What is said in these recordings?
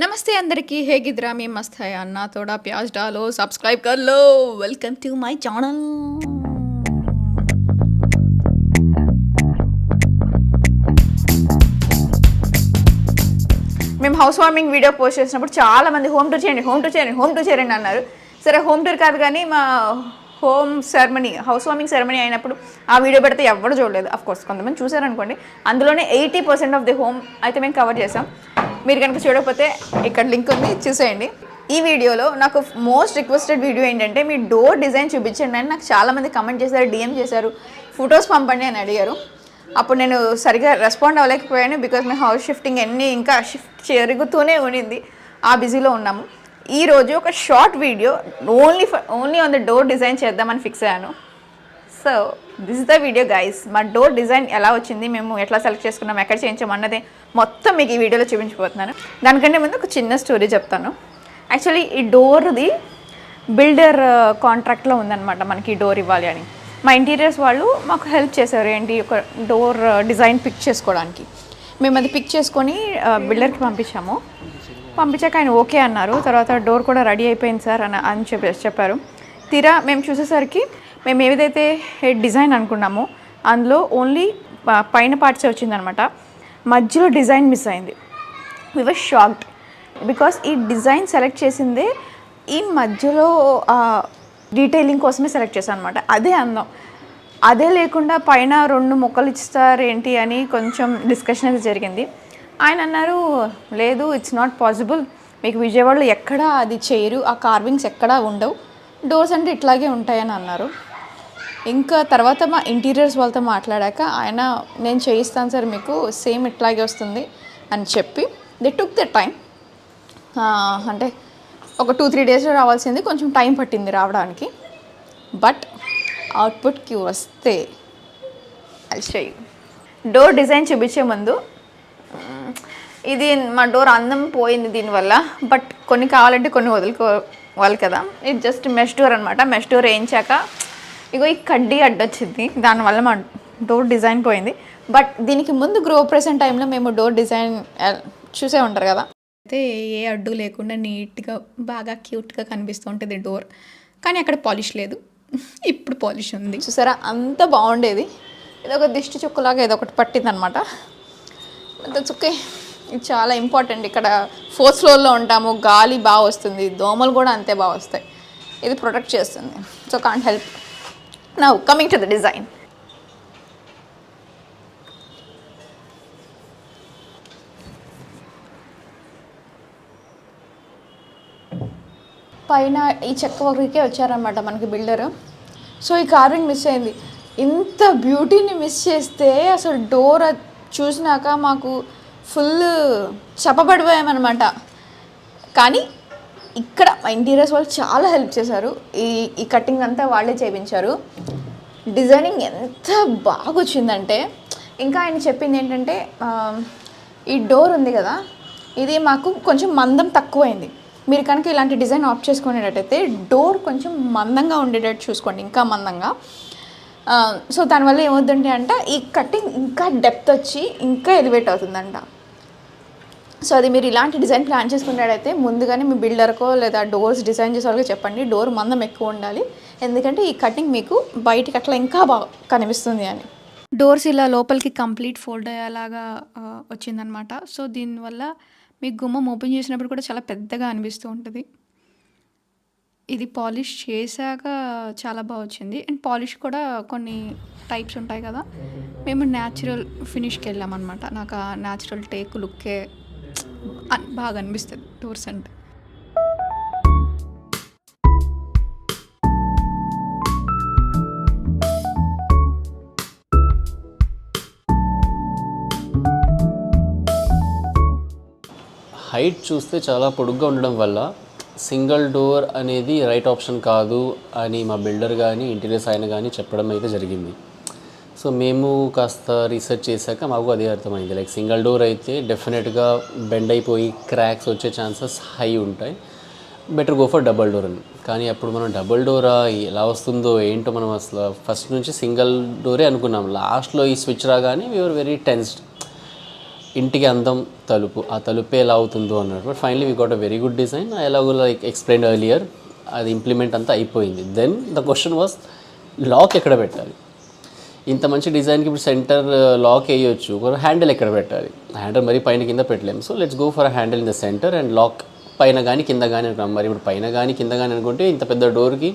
नमस्ते अंदर की हेगिद्रा में मस्त है अन्ना थोड़ा प्याज डालो सब्सक्राइब कर लो वेलकम टू माय ఛానల్ మేము హౌస్ వార్మింగ్ వీడియో పోస్ట్ చేసినప్పుడు చాలా మంది హోమ్ టూర్ చేయండి అన్నారు. సరే హోమ్ టూర్ కాదు కానీ మా home ceremony house warming ceremony అయినప్పుడు ఆ వీడియో పెడితే ఎవరు చూడలేదు. అఫ్ కోర్స్ కొంతమంది చూసారనుకోండి. అందులోనే 80% ఆఫ్ ది హోమ్ అయితే మేము కవర్ చేసాం. మీరు కనుక చూడకపోతే ఇక్కడ లింక్ ఉంది, చూసేయండి. ఈ వీడియోలో నాకు మోస్ట్ రిక్వెస్టెడ్ వీడియో ఏంటంటే మీ డోర్ డిజైన్ చూపించండి అని నాకు చాలామంది కమెంట్ చేశారు, డిఎం చేశారు, ఫొటోస్ పంపండి అని అడిగారు. అప్పుడు నేను సరిగా రెస్పాండ్ అవ్వలేకపోయాను. బికాజ్ మేము హౌస్ షిఫ్టింగ్ అన్నీ ఇంకా షిఫ్ట్ జరుగుతూనే ఉండింది, ఆ బిజీలో ఉన్నాము. ఈరోజు ఒక short video only on the door design చేద్దామని ఫిక్స్ అయ్యాను. So this is the video guys. మా డోర్ డిజైన్ ఎలా వచ్చింది, మేము ఎట్లా సెలెక్ట్ చేసుకున్నాం, ఎక్కడ చేయించాం అన్నది మొత్తం మీకు ఈ వీడియోలో చూపించిపోతున్నాను. దానికంటే ముందు ఒక చిన్న స్టోరీ చెప్తాను. యాక్చువల్లీ ఈ డోర్ది బిల్డర్ కాంట్రాక్ట్లో ఉందన్నమాట, మనకి ఈ డోర్ ఇవ్వాలి అని. మా ఇంటీరియర్స్ వాళ్ళు మాకు హెల్ప్ చేశారు, ఏంటి ఒక డోర్ డిజైన్ పిక్ చేసుకోవడానికి. మేము అది పిక్ చేసుకొని బిల్డర్కి పంపించాము. పంపించాక ఆయన ఓకే అన్నారు. తర్వాత డోర్ కూడా రెడీ అయిపోయింది సార్ అని చెప్పారు. తీరా మేము చూసేసరికి మేము ఏదైతే డిజైన్ అనుకున్నామో అందులో ఓన్లీ పైన పార్ట్సే వచ్చిందనమాట. మధ్యలో డిజైన్ మిస్ అయింది. వి వర్ షాక్డ్ బికాస్ ఈ డిజైన్ సెలెక్ట్ చేసిందే ఈ మధ్యలో డీటెయిలింగ్ కోసమే సెలెక్ట్ చేశాను అనమాట. అదే అందం. అదే లేకుండా పైన 2 ముక్కలు ఇస్తారు ఏంటి అని కొంచెం డిస్కషన్ అయితే జరిగింది. ఆయన అన్నారు, లేదు ఇట్స్ నాట్ పాసిబుల్, మీకు విజయవాడలో ఎక్కడా అది చేయరు, ఆ కార్వింగ్స్ ఎక్కడా ఉండవు, డోర్స్ అంటే ఇట్లాగే ఉంటాయని అన్నారు. ఇంకా తర్వాత మా ఇంటీరియర్స్ వాళ్ళతో మాట్లాడాక ఆయన నేను చేయిస్తాను సార్, మీకు సేమ్ ఇట్లాగే వస్తుంది అని చెప్పి దే టుక్ ద టైం. అంటే ఒక 2-3 డేస్లో రావాల్సింది, కొంచెం టైం పట్టింది రావడానికి. బట్ అవుట్పుట్కి వస్తే అది చేయి. డోర్ డిజైన్ చూపించే ముందు ఇది మా డోర్ అందం పోయింది దీనివల్ల, బట్ కొన్ని కావాలంటే కొన్ని వదులుకోవాలి కదా. ఇది జస్ట్ మెష్ డోర్ అనమాట. మెష్ డోర్ వేయించాక ఇగో ఈ కడ్డీ అడ్డొచ్చింది, దానివల్ల మా డోర్ డిజైన్ పోయింది. బట్ దీనికి ముందు గృహప్రవేశం టైంలో మేము డోర్ డిజైన్ చూసే ఉంటారు కదా, అయితే ఏ అడ్డు లేకుండా నీట్గా బాగా క్యూట్గా కనిపిస్తూ ఉంటుంది డోర్. కానీ అక్కడ పాలిష్ లేదు, ఇప్పుడు పాలిష్ ఉంది. చూసారా అంత బాగుండేది. ఇది ఒక దిష్టి చుక్కలాగా ఏదో ఒకటి పట్టిందనమాట. అంత చుక్కే ఇది చాలా ఇంపార్టెంట్. ఇక్కడ 4th ఫ్లోర్లో ఉంటాము, గాలి బాగా వస్తుంది, దోమలు కూడా అంతే బాగా వస్తాయి. ఇది ప్రొటెక్ట్ చేస్తుంది. So can't help. Now coming to the design. పైన ఈ చెక్క వర్క్కే వచ్చారనమాట మనకి బిల్డర్. సో ఈ కార్వింగ్ మిస్ అయింది. ఇంత బ్యూటీని మిస్ చేస్తే అసలు డోర్ చూసినాక మాకు ఫుల్ చప్పబడిపోయామన్నమాట. కానీ ఇక్కడ మా ఇంటీరియర్స్ వాళ్ళు చాలా హెల్ప్ చేశారు. ఈ కటింగ్ అంతా వాళ్ళే చేయించారు. డిజైనింగ్ ఎంత బాగా వచ్చిందంటే, ఇంకా ఆయన చెప్పింది ఏంటంటే ఈ డోర్ ఉంది కదా, ఇది మాకు కొంచెం మందం తక్కువైంది. మీరు కనుక ఇలాంటి డిజైన్ ఆప్ట్ చేసుకునేటట్టయితే డోర్ కొంచెం మందంగా ఉండేటట్టు చూసుకోండి, ఇంకా మందంగా. సో దానివల్ల ఏమవుతుందంటే అంట ఈ కటింగ్ ఇంకా డెప్త్ వచ్చి ఇంకా ఎలివేట్ అవుతుందంట. సో అది మీరు ఇలాంటి డిజైన్ ప్లాన్ చేసుకునేటైతే ముందుగానే మీ బిల్డర్కో లేదా డోర్స్ డిజైన్ చేసే వాళ్ళకి చెప్పండి, డోర్ మందం ఎక్కువ ఉండాలి, ఎందుకంటే ఈ కటింగ్ మీకు బయటికి అట్లా ఇంకా బాగా కనిపిస్తుంది అని. డోర్స్ ఇలా లోపలికి కంప్లీట్ ఫోల్డ్ అయ్యేలాగా వచ్చిందనమాట. సో దీనివల్ల మీకు గుమ్మం ఓపెన్ చేసినప్పుడు కూడా చాలా పెద్దగా అనిపిస్తూ ఉంటుంది. ఇది పాలిష్ చేశాక చాలా బాగా వచ్చింది. అండ్ పాలిష్ కూడా కొన్ని టైప్స్ ఉంటాయి కదా, మేము న్యాచురల్ ఫినిష్కి వెళ్ళామన్నమాట. నాకు ఆ న్యాచురల్ టేక్ లుక్కే బాగా అనిపిస్తుంది డోర్స్ అంటే. హైట్ చూస్తే చాలా పొడుగ్గా ఉండడం వల్ల సింగిల్ డోర్ అనేది రైట్ ఆప్షన్ కాదు అని మా బిల్డర్ కానీ ఇంటీరియర్స్ ఆయన కానీ చెప్పడం అయితే జరిగింది. సో మేము కాస్త రీసెర్చ్ చేశాక మాకు అదే అర్థమైంది. లైక్ సింగిల్ డోర్ అయితే డెఫినెట్గా బెండ్ అయిపోయి క్రాక్స్ వచ్చే ఛాన్సెస్ హై ఉంటాయి, better go for double door అని. కానీ అప్పుడు మనం డబల్ డోరా ఎలా వస్తుందో ఏంటో మనం అసలు ఫస్ట్ నుంచి సింగిల్ డోరే అనుకున్నాం. లాస్ట్లో ఈ స్విచ్ రాగానే వీఆర్ వెరీ టెన్స్డ్. ఇంటికి అందం తలుపు, ఆ తలుపే ఎలా అవుతుందో అన్నట్టు. But finally we got a very good design. ఎలాగో లైక్ ఎక్స్ప్లెయిన్ ఎర్లియర్ అది ఇంప్లిమెంట్ అంతా అయిపోయింది. Then the question was lock ఎక్కడ పెట్టాలి. ఇంత మంచి డిజైన్కి ఇప్పుడు సెంటర్ లాక్ వేయొచ్చు, హ్యాండిల్ ఎక్కడ పెట్టాలి. హ్యాండిల్ మరీ పైన కింద పెట్టలేము. So let's go for a handle in the center and lock పైన కానీ కింద కానీ అనుకున్నాం. మరి ఇప్పుడు పైన కానీ కింద కానీ అనుకుంటే ఇంత పెద్ద డోర్కి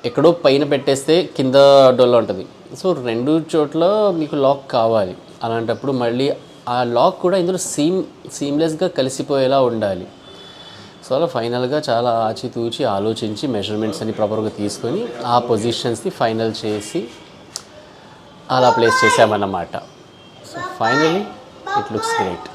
ఎక్కడో పైన పెట్టేస్తే కింద డోర్లో ఉంటుంది. సో రెండు చోట్ల మీకు లాక్ కావాలి. అలాంటప్పుడు మళ్ళీ ఆ లాక్ కూడా ఇందులో సీమ్లెస్గా కలిసిపోయేలా ఉండాలి. సో అలా ఫైనల్గా చాలా ఆచితూచి ఆలోచించి మెజర్మెంట్స్ అని ప్రాపర్గా తీసుకొని ఆ పొజిషన్స్ని ఫైనల్ చేసి అలా ప్లేస్ చేసామన్నమాట. So finally it looks great.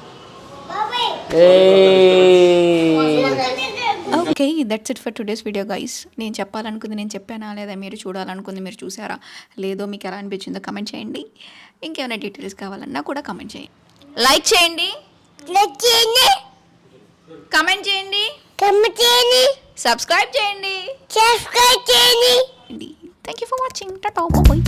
Okay, that's it for today's video guys. నేను చెప్పాలనుకుంది నేను చెప్పానా, లేదా మీరు చూడాలనుకుంది మీరు చూసారా లేదో, మీకు ఎలా అనిపించిందో కమెంట్ చేయండి. ఇంకేమైనా డీటెయిల్స్ కావాలన్నా కూడా కమెంట్ చేయండి. లైక్ చేయండి, కమెంట్ చేయండి, సబ్స్క్రైబ్ చేయండి. Thank you for watching. Tata bye.